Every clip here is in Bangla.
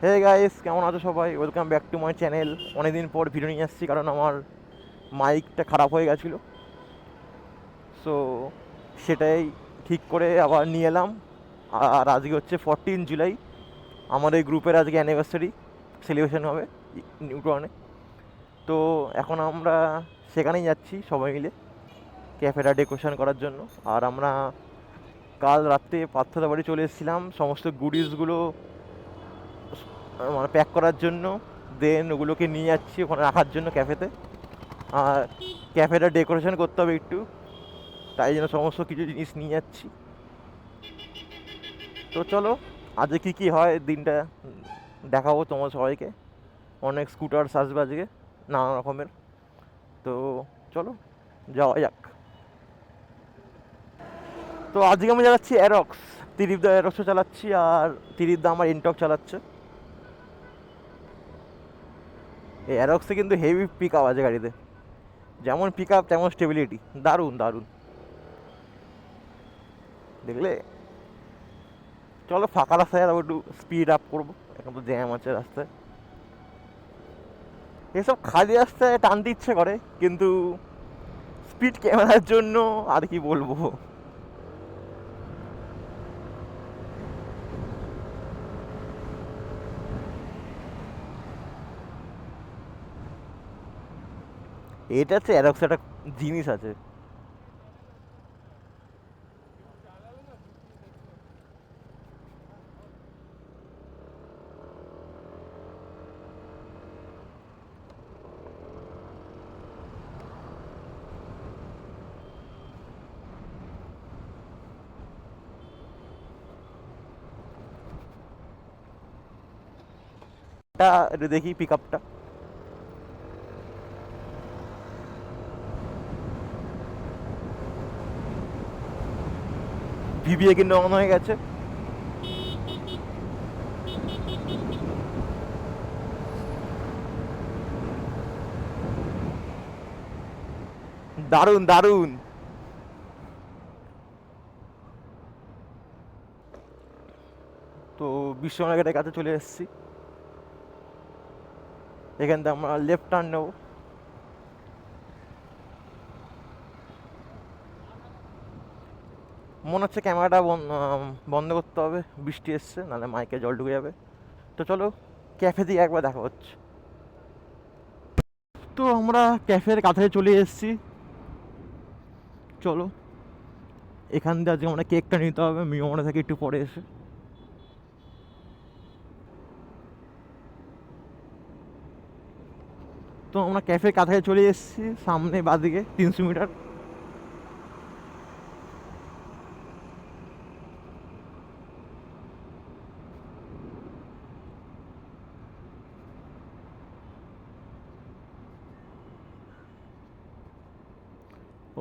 হে গাইস, কেমন আছো সবাই? Welcome back to my channel. অনেকদিন পর ভিডিও নিয়ে আসছি কারণ আমার মাইকটা খারাপ হয়ে গেছিলো। সো সেটাই ঠিক করে আবার নিয়ে এলাম। আর আজকে হচ্ছে 14 জুলাই, আমাদের গ্রুপের আজকে অ্যানিভার্সারি সেলিব্রেশন হবে নিউটনে। তো এখন আমরা সেখানেই যাচ্ছি সবাই মিলে ক্যাফেটা ডেকোরেশন করার জন্য। আর আমরা কাল রাত্রে পার্থদা বাড়ি চলে এসেছিলাম সমস্ত গুডিসগুলো মানে প্যাক করার জন্য। দেন ওগুলোকে নিয়ে যাচ্ছি ওখানে রাখার জন্য ক্যাফেতে। আর ক্যাফেটা ডেকোরেশন করতে হবে একটু, তাই জন্য সমস্ত কিছু জিনিস নিয়ে যাচ্ছি। তো চলো আজকে কী কী হয় দিনটা দেখাবো তোমার সবাইকে। অনেক স্কুটারস আসবে আজকে নানা রকমের। তো চলো যাওয়া যাক। তো আজকে আমি চালাচ্ছি অ্যারক্স, ত্রিদীপদা অ্যারক্সও চালাচ্ছি, আর ত্রিদীপদা আমার ইনটক চালাচ্ছে। এই অ্যারক্সে কিন্তু হেভি পিক আপ আছে গাড়িতে, যেমন পিক আপ তেমন স্টেবিলিটি, দারুণ দারুণ দেখলে। চলো ফাঁকা রাস্তায় যাবো, একটু স্পিড আপ করবো, এখন তো জ্যাম আছে রাস্তায়। এসব খালি রাস্তায় টানতে ইচ্ছে করে, কিন্তু স্পিড ক্যামেরার জন্য আর কি বলবো। এটা হচ্ছে অ্যারক্স একটা জিনিস আছে। এটা দেখি পিক আপটা। ভিভিএ কিন্তু অন হয়ে গেছে। দারুণ দারুণ। তো বিশ্বনাথের কাছে চলে এসেছি। এখান থেকে আমরা লেফট টার্ন নেবো। মনে হচ্ছে ক্যামেরাটা বন্ধ করতে হবে, বৃষ্টি এসছে, নাহলে মাইকে জল ঢুকে যাবে। তো চলো ক্যাফে দিয়ে একবার দেখা হচ্ছে। তো আমরা ক্যাফের কাছে চলে এসেছি। চলো এখান দিয়ে আজকে আমরা কেকটা নিতে হবে, মিওমনে থেকে একটু পরে এসে। তো আমরা ক্যাফের কাছে চলে এসেছি, সামনে বাদিকে 300 মিটার।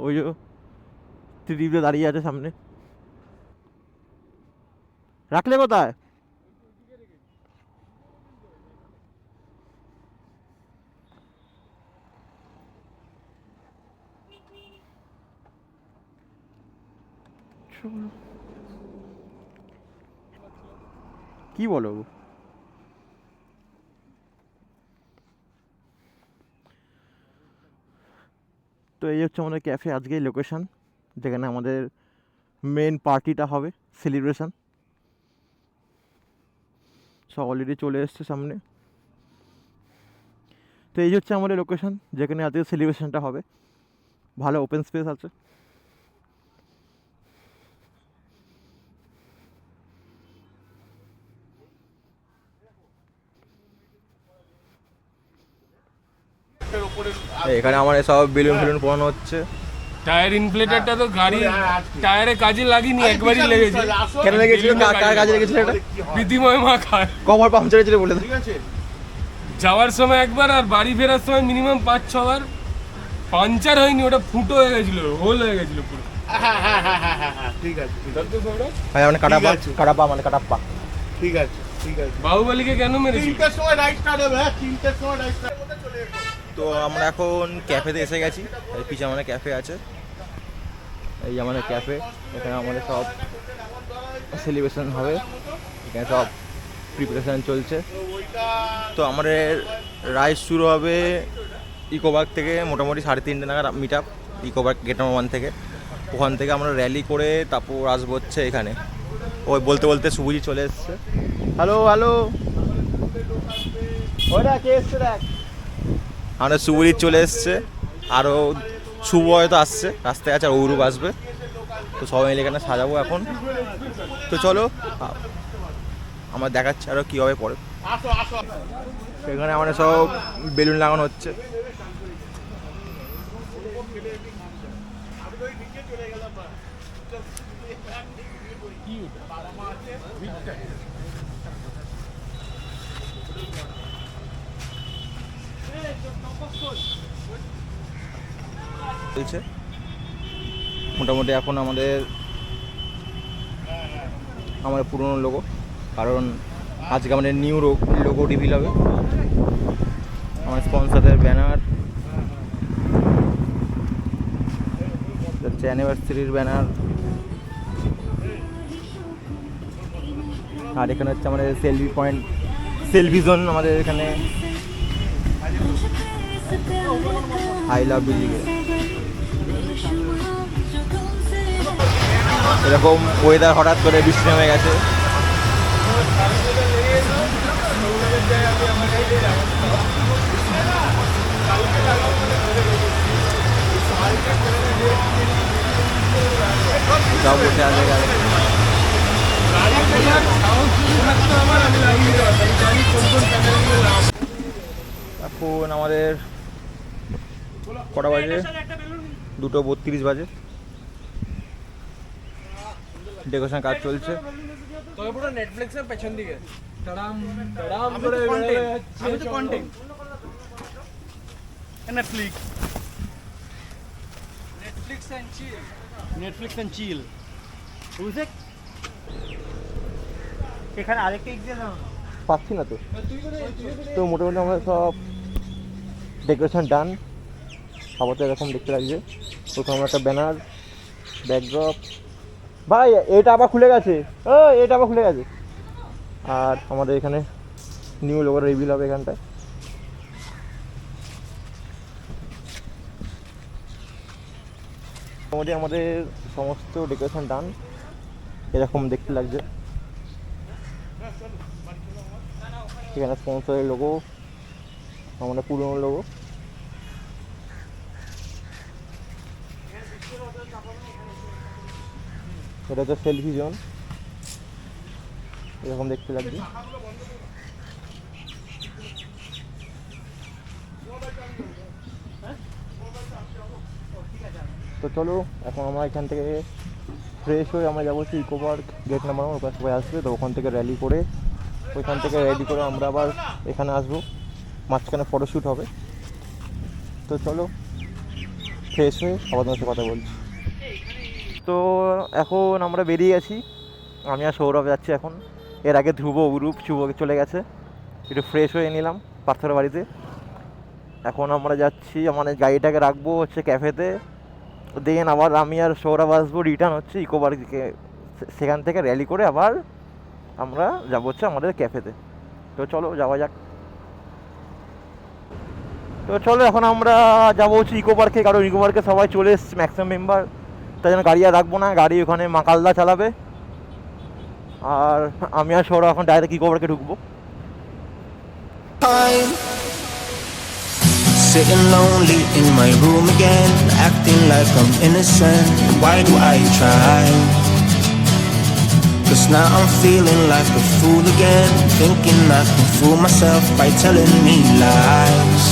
ওই যে ত্রিদীপে দাঁড়িয়ে আছে সামনে। রাখলে কোথায়? কি বলো? তো এই হচ্ছে আমাদের ক্যাফে আজকে লোকেশন, যেখানে আমাদের মেন পার্টিটা হবে, সেলিব্রেশন। সব অলরেডি চলে এসছে সামনে। তো এই হচ্ছে আমাদের লোকেশন, যেখানে আজকে সেলিব্রেশনটা হবে। ভালো ওপেন স্পেস আছে। এখানে আমার সব বেলুন ফেলুন পোড়ানো হচ্ছে। টায়ার ইনফ্লেটারটা তো গাড়ি টায়ারে কাজে লাগিনি, একবারই লেগেছে। কেন লেগেছিল? কার কাজে লেগেছিল এটা? প্রীতিময় মা খায়। কভার পাংচার হয়েছিল বলে দাও। যাওয়ার সময় একবার আর বাড়ি ফেরার সময় মিনিমাম 5-6 বার। পাঞ্চার হয়নি, ওটা ফুটো হয়ে গেছিল, হোল হয়ে গেছিল পুরো। ঠিক আছে ভাই মানে কাটাপা কাটাপা মানে কাটাপ্পা। ঠিক আছে ঠিক আছে। বাহুবলীকে কেন মেরেছিল? 3টের সময় রাইট স্টার্ট হবে। হ্যাঁ 3টের সময় রাইট স্টার্ট হবে, চলে এসো। তো আমরা এখন ক্যাফেতে এসে গেছি। এই পিছনে আমাদের ক্যাফে আছে, এই আমাদের ক্যাফে। এখানে আমাদের সব সেলিব্রেশন হবে। এখানে সব প্রিপারেশান চলছে। তো আমাদের রাইড শুরু হবে ইকো পার্ক থেকে, মোটামুটি 3:30 নাগাদ meet up Eco Park gate number 1 থেকে। ওখান থেকে আমরা র্যালি করে তারপর আসবো হচ্ছে এখানে। ওই বলতে বলতে শুভজি চলে এসছে। হ্যালো হ্যালো, ওইটা কে এসছে দেখ। আমাদের শুভজিৎ চলে এসছে, আরও শুভ হয়তো আসছে, রাস্তায় আছে, আর অরূপ আসবে। তো সবাই মিলে এখানে সাজাবো এখন। তো চলো আমার দেখাচ্ছে আরও কী হবে পরে। এখানে আমাদের সব বেলুন লাগানো হচ্ছে। চলছে মোটামুটি এখন আমাদের পুরনো লোগো, কারণ আজকে আমাদের নিউ লোগো রিভিল হবে। আমার স্পন্সরদের ব্যানার, অ্যানিভার্সারির ব্যানার, আর এখানে হচ্ছে আমাদের সেলফি পয়েন্ট, সেলফি জোন। আমাদের এখানে আই লাভ বিল্ডিংয়ে এরকম ওয়েদার, হঠাৎ করে বৃষ্টি নেমে গেছে। সব বসে আছে গাড়ি। এখন আমাদের কটা বাজে? 2:32 বাজে। ডেকোরেশন কাজ চলছে। তবে পুরো নেটফ্লিক্সের পেছন দিকে টাড়াম আমি তো কন্টেন্ট নেটফ্লিক্স এন্ড চিল বুঝে। এখানে আরেকটা এক্সাম পাচ্ছি না তো। তো মোটামুটি আমরা সব ডেকোরেশন ডান, খাবারটা এরকম দেখতে লাগছে। ওখানে আমরা একটা ব্যানার, ব্যাকড্রপ। ভাই এটা আবার খুলে গেছে, ও এটা আবার খুলে গেছে। আর আমাদের এখানে নিউ লোগো রিভিল হবে এখানটায়। মোটামুটি আমাদের সমস্ত ডেকোরেশন ডান, এরকম দেখতে লাগছে। এখানে স্পন্সরের লোগো, আমাদের পুরনো লোগো। এটা হচ্ছে সেলফি জোন, এরকম দেখতে লাগছে। তো চলো এখন আমরা এখান থেকে ফ্রেশ হয়ে আমরা যাবো হচ্ছে ইকো পার্ক গেট নাম্বার 1। ওখানে সবাই আসবে, তো ওখান থেকে র্যালি করে, ওইখান থেকে রেডি করে আমরা আবার এখানে আসবো, মাঝখানে ফটোশ্যুট হবে। তো চলো ফ্রেশ হয়ে আবার তোমার সাথে কথা বলছি। তো এখন আমরা বেরিয়ে গেছি, আমি আর সৌরভ যাচ্ছি এখন। এর আগে ধ্রুব, অরূপ, শুভ চলে গেছে। একটু ফ্রেশ হয়ে নিলাম পার্থর বাড়িতে। এখন আমরা যাচ্ছি, আমাদের গাড়িটাকে রাখবো হচ্ছে ক্যাফেতে, দেন আবার আমি আর সৌরভ আসবো রিটার্ন হচ্ছে ইকো পার্কে। সেখান থেকে র্যালি করে আবার আমরা যাবো হচ্ছে আমাদের ক্যাফেতে। তো চলো যাওয়া যাক। তো চলো এখন আমরা যাবো হচ্ছে ইকো পার্কে, কারণ ইকো পার্কে সবাই চলে এসছে ম্যাক্সিমাম মেম্বার। তাই জন্য গাড়ি আর রাখবো না, গাড়ি ওখানে মাকালদা চালাবে। আর আমি আর সৌরভ এখন ডাইরেক্ট ইকো পার্কে ঢুকবো। Sitting lonely in my room again, acting like I'm innocent. Why do I try? 'Cause now I'm feeling like a fool again, thinking I can fool myself by telling me lies.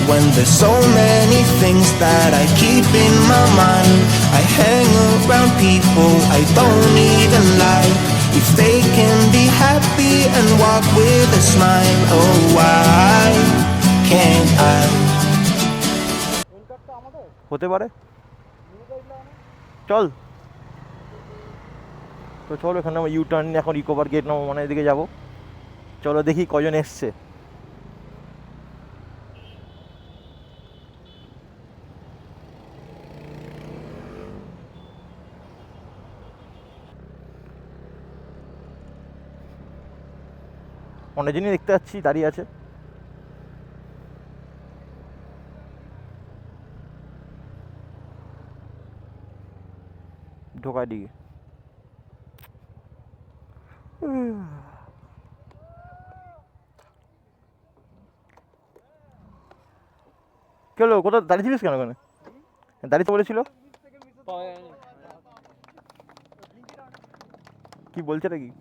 When there's so many things that I keep in my mind, I hang around people I don't even like. If they can be happy and walk with a smile, oh why can't I? হতে পারে, চল। তো চলো এখানে ইউ টার্ন এখন ইকো পার্ক গেট নাম্বার 1 দিকে যাবো। চলো দেখি কজন এসছে। অনেকজনই দেখতে পাচ্ছি দাঁড়িয়ে আছে। ঢোকার দিকে কি হলো? কোথাও দাঁড়িয়ে ছিলিস কেন? ওখানে দাঁড়িয়ে বলেছিল কি বলছে নাকি?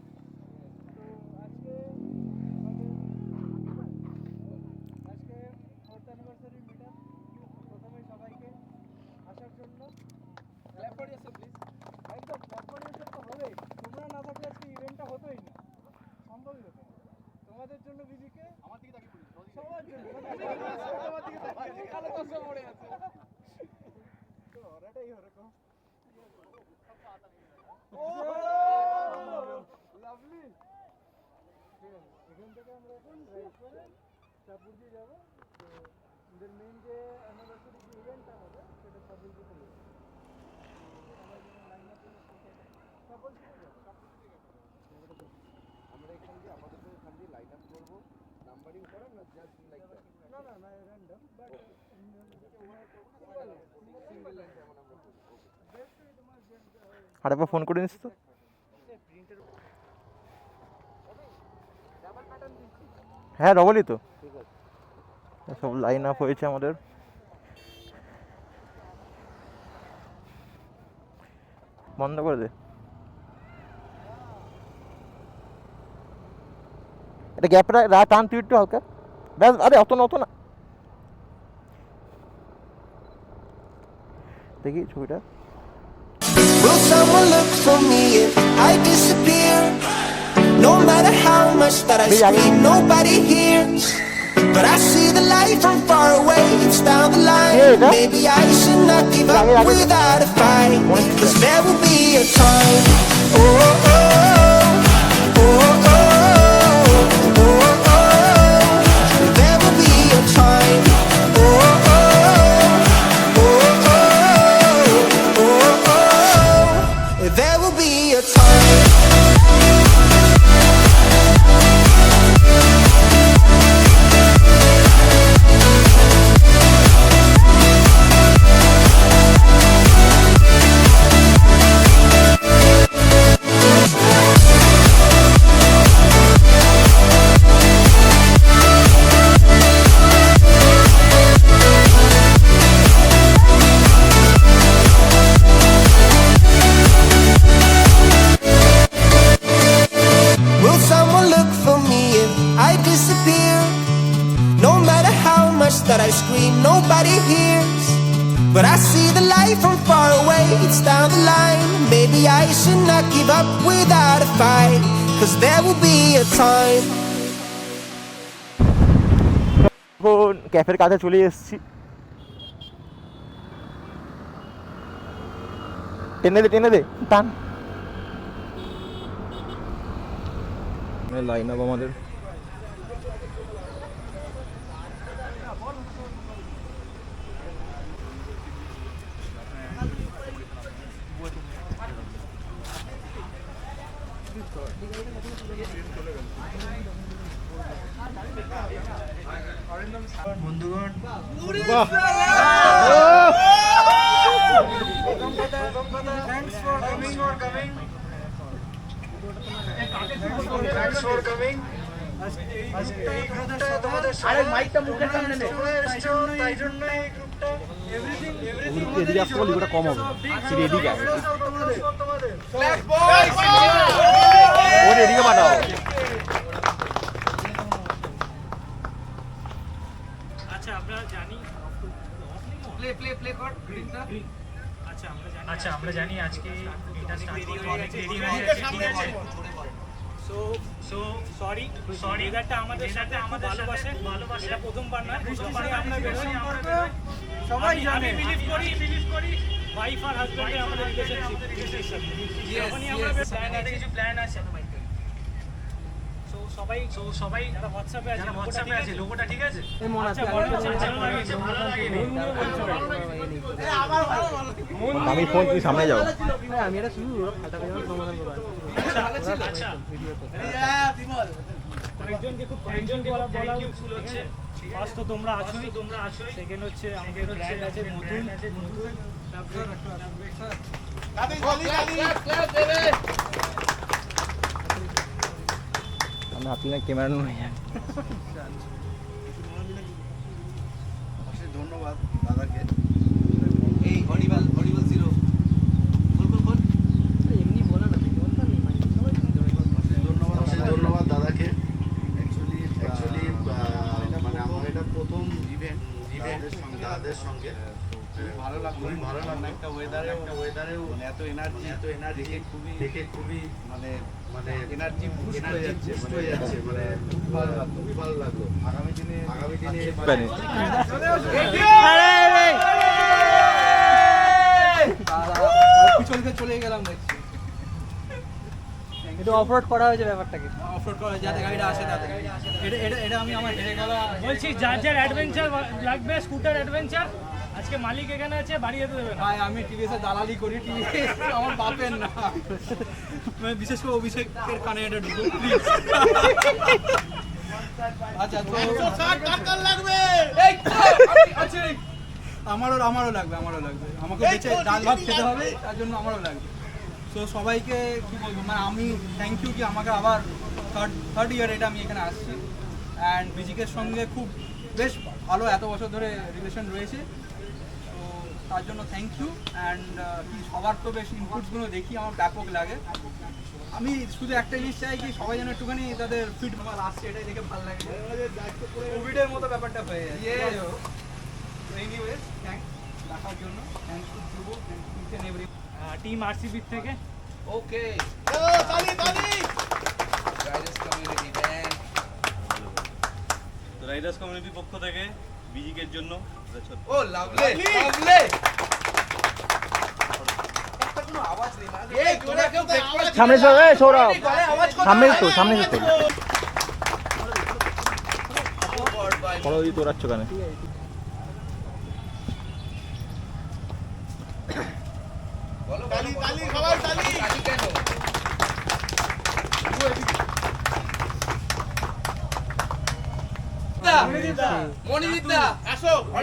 আরেকবার ফোন করে নিস তো। হ্যাঁ ডবলই তো, সব লাইন আপ হয়েছে আমাদের। বন্ধ করে দে এটা, গ্যাপটা টান তুই একটু হালকা, ব্যাস। আরে অত না, অত না, দেখি ছবিটা। Will someone look for me if I disappear? No matter how much that I scream, nobody hears. But I see the light from far away, it's down the line. Maybe I should not give up without a fight, 'cause there will be a time. Oh, oh, oh, oh, oh, oh, oh. There will be a time. Oh, oh, oh, oh, oh, oh. There will be a time. Will someone look for me if I disappear? No matter how much that I scream, nobody hears. But I see the light from far away, it's down the line. Maybe I should not give up without a fight, 'cause there will be a time. এখন ক্যাফের কাছে চলে এসেছি। টেনে দে, টেনে দে, টান। লাইন আপ আমাদের। আরে মাইকটা মুখের সামনে নে, তাই জন্য এই গ্রুপটা এদিকে আসতে বলি, ওটা কম হবে। সেটা এদিকে আসে, ওটা এদিকে পাঠাও। আচ্ছা আমরা জানি প্লে কর গ্রিনটা। আচ্ছা আমরা জানি আজকে এটা স্টার্ট করতে অনেক দেরি হয়ে গেছে, ঠিক আছে? সো সরি এগারটা আমাদের সাথে ভালোবাসে, এটা প্রথমবার না, প্রথমবার আমরা বেরোই, সবাই জানে। আমি বিলিভ করি ওয়াইফ আর হাজবেন্ডের আমাদের রিলেশনশিপ, যখনই আমরা প্ল্যান আছে, কিছু প্ল্যান আছে। সো সবাই যারা হোয়াটসঅ্যাপে আছে লোগোটা ঠিক আছে? আমি ফোন, তুই সামনে যাও। আমি এটা শুরু খাতা খাতা সমাধান করব। আচ্ছা আরেকজনকে খুব থ্যাংক ইউ ফুল হচ্ছে। ফার্স্ট তো তোমরা আছোই, সেকেন্ড হচ্ছে আমাদের ব্র্যান্ড আছে নতুন, আমরা আপনার ক্যামেরা নয়। ধন্যবাদ দাদাকে। এই অডিবল জিরো ধন্যবাদ দাদাকে। অ্যাকচুয়ালি মানে আমার এটা প্রথম ইভেন্ট দাদাদের সঙ্গে। ভালো লাগলো একটা ওয়েদারেও এত এনার্জি দেখে খুবই মানে এনার্জি বুস্ট হয়ে যাচ্ছে মানে খুবই ভালো লাগলো। আগামী দিনে চলে গেলাম দেখছি। একটু অফরোড করা হয়েছে ব্যাপারটাকে, অফরোড করা যাতে গাড়িটা আসে তাতে এটা আমি আমার হেরে গলা বলছি যার যার অ্যাডভেঞ্চার লাগবে, স্কুটার অ্যাডভেঞ্চার, আজকে মালিক এখানে আছে, বাড়ি যেতে দেবে না। ভাই আমি টিভিএসে দালালি করি, টিভিএস আমার বাপের না, মানে বিশেষ করে অভিষেকের কানে এটা ঢুকো প্লিজ। আচ্ছা তো লাগবে, আমারও লাগবে আমাকে বেঁচে ডাল ভাত খেতে হবে, তার জন্য আমারও লাগবে। তো সবাইকে কী বলবো, মানে আমি থ্যাংক ইউ কি আমাকে আবার থার্ড ইয়ার এটা আমি এখানে আসছি। অ্যান্ড বিজিকের সঙ্গে খুব বেশ ভালো এত বছর ধরে রিলেশন রয়েছে, তো তার জন্য থ্যাংক ইউ। অ্যান্ড কি সবার তো বেশ ইনপুটসগুলো দেখি আমার ব্যাপক লাগে। আমি শুধু একটা জিনিস চাই কি সবাই যেন একটুখানি তাদের ফিট মাল আসছে, এটাই দেখে ভালো লাগে। কোভিডের মতো ব্যাপারটা হয়ে যায়। এনিওয়েজ থ্যাংকস দেখার জন্য, thanks to Dhruv, thanks to each and every team RCB থেকে। ওকে রাইডার্স কমিউনিটির পক্ষ থেকে বিজিকের জন্য ও লাভলি সামনে সৌরভ, সামনে তো বড় দিদি তোরাচ্ছ কেন?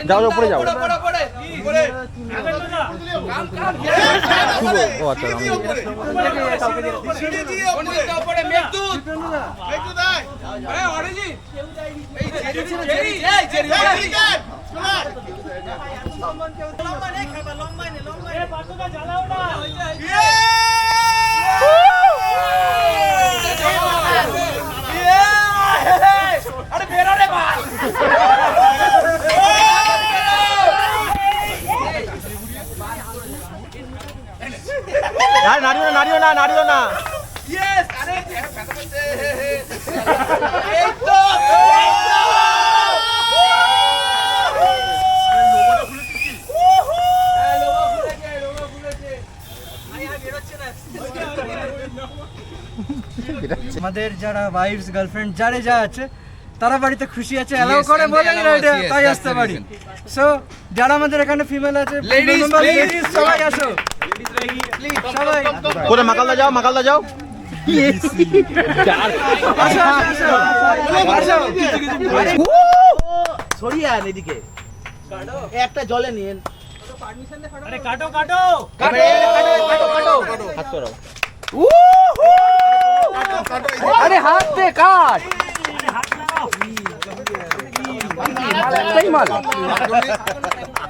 যাও উপরে যাও। ও আচ্ছা নাড়িও না। আমাদের যারা ওয়াইফস গার্লফ্রেন্ড যারা যা আছে তারা বাড়িতে খুশি আছে, অ্যালাউ করে বলে তাই আসতে পারি। সো যারা আমাদের এখানে ফিমেল আছে, লেডিস সবাই আসো, সবাই কোথায় মাকালদা যাও সরিয়ে আন এদিকে, একটা জলে নিয়ে আরে কাটো হাত করাও। আরে হাত দে কাট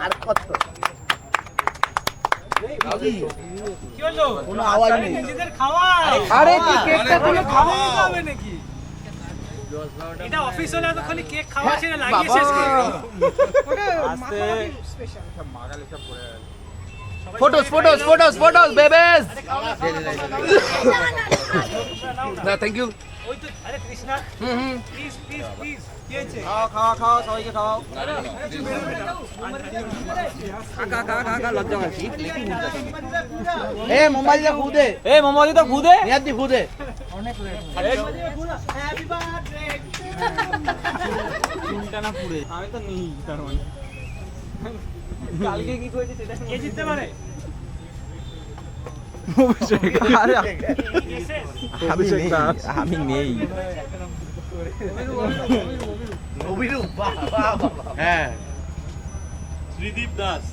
আর কত কি হলো? কোনো আওয়াজ নেই। নিজেদের খাওয়া। আরে তুই কেকটা তুমি খাওয়া হবে নাকি? এটা অফিস হলে তো খালি কেক খাওয়া ছিল, লাগিয়ে শেষ করে আস্তে ফটোস বেবেস। না থ্যাংক ইউ। ওই তো আরে কৃষ্ণা প্লিজ কি হয়েছে? খাওয়া সবাইকে খাওয়াও। এ মোবাইলটা খুদে, নিয়াতি খুদে। আমি তো নেই তার মানে কালকে কি করেছে সেটা কে জিততে পারে? আমি নেই। অভিরূপ বাহ বাহ বাহ হ্যাঁ ত্রিদীপ দাস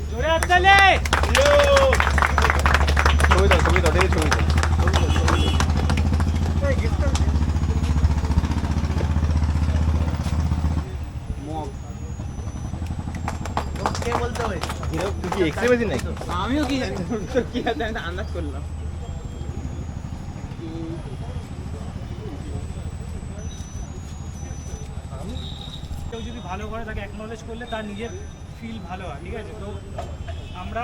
জোরে হাততালি কে বলতে হবে আমিও কি জানি তোর কি আছে আমি তো আন্দাজ করলাম কেউ যদি ভালো করে তাকে অ্যাকনোলেজ করলে তার নিজের ফিল ভালো হয়, ঠিক আছে? তো আমরা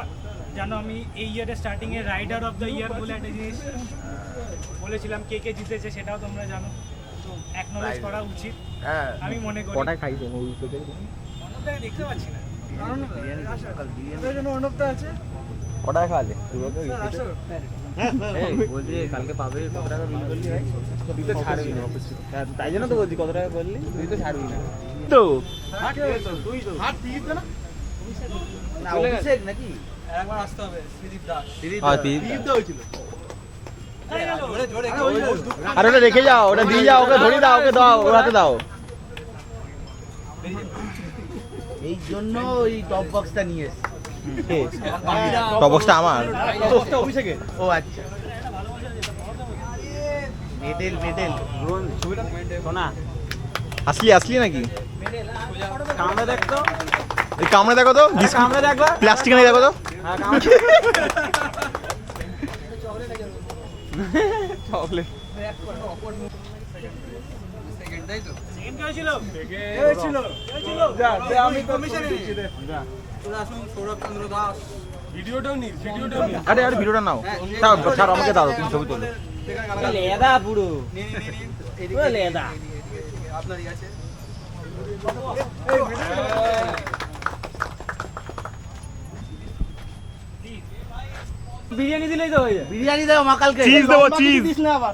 জানো আমি এই ইয়ারের স্টার্টিংয়ে রাইডার অফ দ্য ইয়ার বলে একটা জিনিস বলেছিলাম, কে কে জিতেছে সেটাও তোমরা জানো। তো অ্যাকনোলেজ করা উচিত আমি মনে করি। অন্যটাকে দেখতে পাচ্ছি না। কটায় খাওয়ালে তাই জন্য তো বলছি কত টাকা করলি তুই তো ছাড়বি না তো হাত দিবি তো না না অভিষেক নাকি একবার আসতে হবে ত্রিদীপ দাস দিলীপ দা হয়েছিল জোরে জোরে আর ওটা রেখে যাও, ওটা দিয়ে যাও, ওকে ধরে দাও, ওকে দাও, ওর হাতে দাও। এই জন্য ওই টপ বক্সটা নিয়ে এসেছি টবক্সটা আমার অভিষেকের ও আচ্ছা মেডেল মেডেল আসলি আসলি নাকি কামড়ে দেখতো, এই কামড়ে দেখো তো, কামড়ে দেখো, প্লাস্টিক নিয়ে দেখো তো, চকলেট সেকেন্ড তাই তো সেকেন্ড কে হয়েছিল? আমি কমিশনে তোরা আসুন সৌরভ চন্দ্র দাস ভিডিওটাও নি ভিডিওটাও নি আরে আরে ভিডিওটা নাও, দাও ছাড়, আমাকে দাও, তুমি ছবি তোলো। লেদা পুরো পুরো লেদা আপনারই আছে বিরিয়ানি দিলেই তো হয়ে যায়। বিরিয়ানি দেবো মা কালকে, চিজ দেবো, চিজ দিস না আবার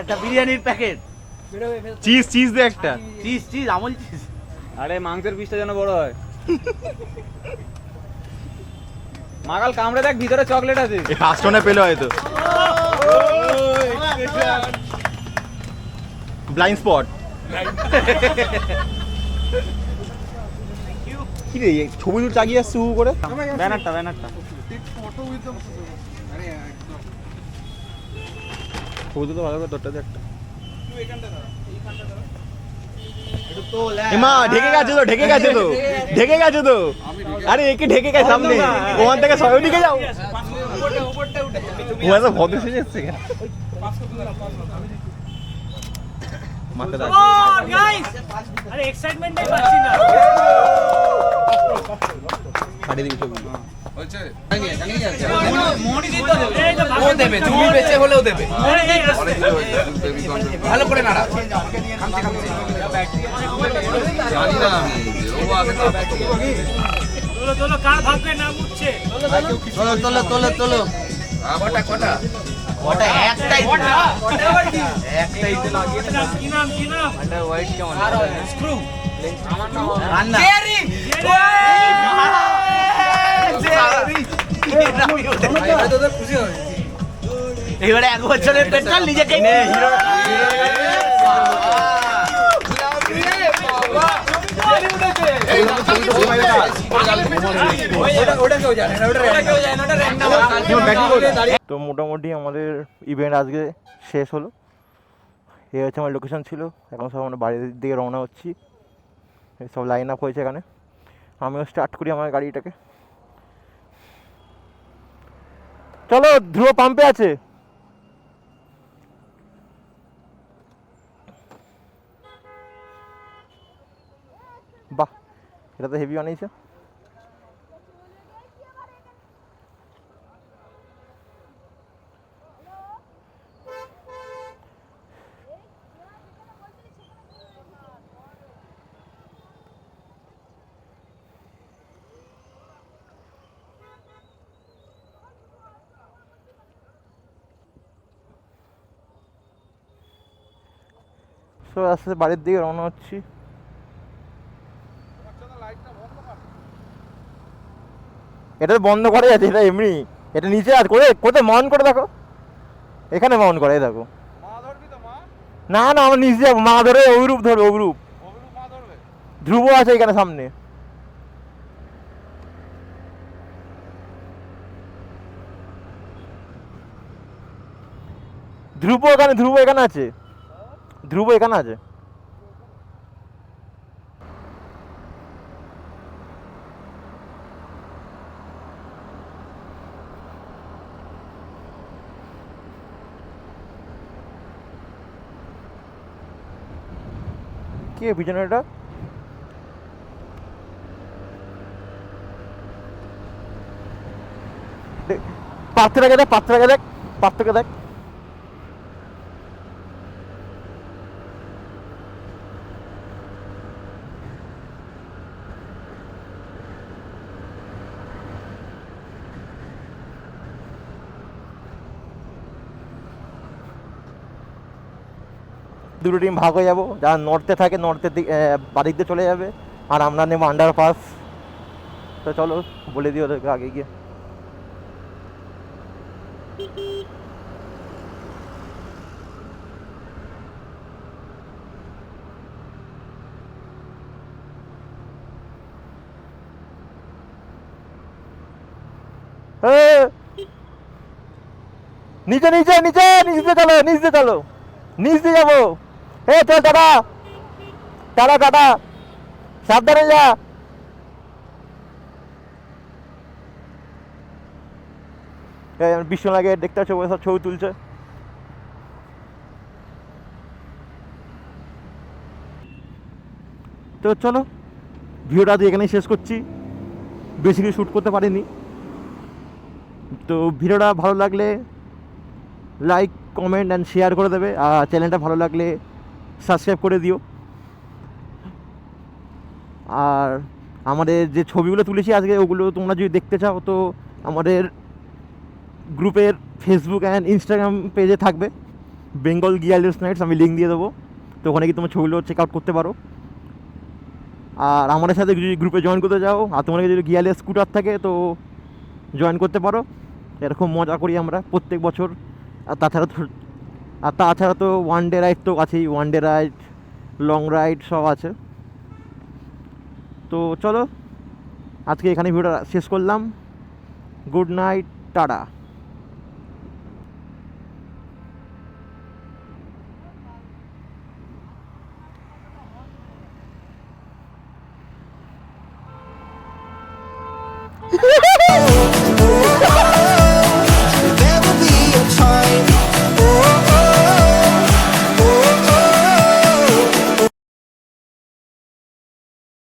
একটা বিরিয়ানির প্যাকেট, চিজ চিজ দে একটা। চিজ চিজ আমল চিজ। আরে মাংসের পিসটা যেন বড় হয়। মাগাল কামড়ে দেখ, ভিতরে চকলেট আছে। এই ফার্স্ট ওনে পেলো হয়তো। Blind spot. কি রে ছবি তুল চাগিয়ে আসছে হু করে। ব্যানারটা ব্যানারটা ফটো উইথ আরে একদম ছবি তুল ভালো করে তোরটা একটা। তুই এখানটা দাঁড়া এইখানটা দাঁড়া একটু তোল এমা ঢেকে গেছে তো, ঢেকে গেছে তো, ঢেকে গেছে তো। আরে একে ঢেকে গেছে সামনে, ওখান থেকে সবাই দিকে যাও। উপরটা উঠে ও এত ভদ্র সেজে এসছে কেন? মাথা দাও। ও গাইস, আরে এক্সাইটমেন্টটাই পাচ্ছি না। পাঠিয়ে দিবি ছবি। ও দেবে, তুমি বেঁচে হলেও দেবে। ভালো করে নাড়া। তোলো তোলো, কার ভাগ্যে নাম উঠছে? তোলো তোলো তোলো তোলো। কটা কটা কটা একটাই একটাই তো লাগিয়ে কি নাম কি নাম? স্ক্রু আমার নাম রান্না খুশি হয় এবারে এক বছরের পেট্রোল নিজেকে তো মোটামুটি আমাদের ইভেন্ট আজকে শেষ হলো। এ হচ্ছে আমার লোকেশন ছিল। এখন সব আমরা বাড়ির দিকে রওনা হচ্ছি। সব লাইন আপ হয়েছে এখানে। আমিও স্টার্ট করি আমার গাড়িটাকে। চলো, ধ্রুব পাম্পে আছে। বাহ, এটা তো হেভি বানিয়েছে। সো আস্তে বাড়ির দিকে রওনা হচ্ছি। এটা তো বন্ধ করে আছে, এটা এমনি, এটা নিচে আর করে কোথায় মাউন্ট করে দেখো, এখানে মাউন্ট করে এই দেখো। না না আমার নিচে যাবো, মা ধরে অভিরূপ ধরবে, অভিরূপ ধ্রুব আছে এখানে সামনে। ধ্রুব এখানে, ধ্রুব এখানে আছে, ধ্রুব এখানে আছে। কে পিছনে এটা? পাত্রকে দেখ, পাত্রকে দেখ, পাত্রকে দেখ। দুটো টিম ভাগ হয়ে যাবো, যারা নর্থে থাকে নর্থের দিকে বাড়ির দিকে চলে যাবে, আর আমরা নেবো আন্ডারপাস। তো চলো বলে দিই ওদেরকে আগে গিয়ে। নিচে নিচে নিচে নিচে চলো, নিচে চলো, নিচ দিয়ে যাবো। চল টাটা, টাটা টাটা, সাবধানে যা। বিশ্ব লাগে দেখতে পাচ্ছ, সব ছবি তুলছে। তো চলো ভিডিওটা আজ এখানেই শেষ করছি, বেশি কিছু শ্যুট করতে পারিনি। তো ভিডিওটা ভালো লাগলে লাইক কমেন্ট অ্যান্ড শেয়ার করে দেবে, আর চ্যানেলটা ভালো লাগলে সাবস্ক্রাইব করে দিও। আর আমাদের যে ছবিগুলো তুলেছি আজকে, ওগুলো তোমরা যদি দেখতে চাও তো আমাদের গ্রুপের ফেসবুক অ্যান্ড ইনস্টাগ্রাম পেজে থাকবে, বেঙ্গল গিয়ারলেস নাইটস, আমি লিঙ্ক দিয়ে দেবো। তো ওখানে কি তোমার ছবিগুলো চেক আউট করতে পারো। আর আমাদের সাথে যদি গ্রুপে জয়েন করতে যাও, আর তোমার যদি গিয়ারলেস স্কুটার থাকে তো জয়েন করতে পারো। এরকম মজা করি আমরা প্রত্যেক বছর। আর তাছাড়া তো ওয়ান ডে রাইড তো আছেই, one day ride, long ride সব আছে। তো চলো আজকে এখানে ভিডিওটা শেষ করলাম। Good night, tata.